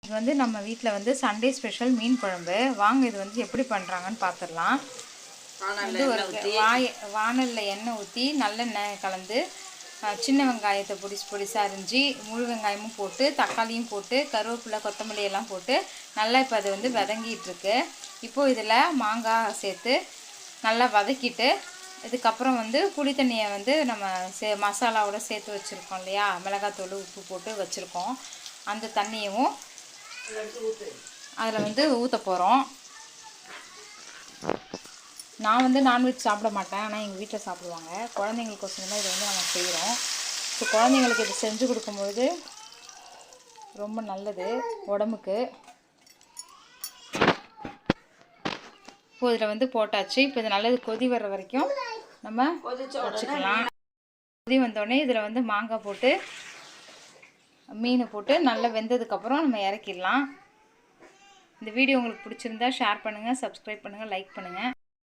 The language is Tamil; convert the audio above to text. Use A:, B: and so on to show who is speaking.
A: இது வந்து நம்ம வீட்டில் வந்து சண்டே ஸ்பெஷல் மீன் குழம்பு. வாங்க இது வந்து எப்படி பண்ணுறாங்கன்னு பார்த்துடலாம். வந்து ஒரு வானலில் எண்ணெய் ஊற்றி நல்லெண்ணெய் கலந்து சின்ன வெங்காயத்தை பொடிசாக அரிஞ்சு முழு வெங்காயமும் போட்டு தக்காளியும் போட்டு கருவேப்பிலை கொத்தமல்லி எல்லாம் போட்டு நல்லா இப்போ அது வந்து வதங்கிட்டுருக்கு. இப்போது இதில் மாங்காய் சேர்த்து நல்லா வதக்கிட்டு இதுக்கப்புறம் வந்து புளி தண்ணியை வந்து நம்ம மசாலாவோட சேர்த்து வச்சுருக்கோம் இல்லையா, மிளகாத்தூள் உப்பு போட்டு வச்சுருக்கோம். அந்த தண்ணியும் அதில் வந்து ஊற்ற போகிறோம். நான் வந்து நான்வெஜ் சாப்பிட மாட்டேன், ஆனால் எங்கள் வீட்டில் சாப்பிடுவாங்க. குழந்தைங்களுக்கோசரம் தான் இதை வந்து நம்ம செய்கிறோம். ஸோ குழந்தைங்களுக்கு இது செஞ்சு கொடுக்கும்பொழுது ரொம்ப நல்லது உடம்புக்கு. இப்போ இதில் வந்து போட்டாச்சு. இப்போ இது நல்லது கொதி வர்ற வரைக்கும் நம்ம வச்சுக்கலாம். கொதி வந்தோடனே இதில் வந்து மாங்காய் போட்டு மீனை போட்டு நல்லா வெந்ததுக்கப்புறம் நம்ம இறக்கிடலாம். இந்த வீடியோ உங்களுக்கு பிடிச்சிருந்தா ஷேர் பண்ணுங்கள், சப்ஸ்கிரைப் பண்ணுங்கள், லைக் பண்ணுங்கள்.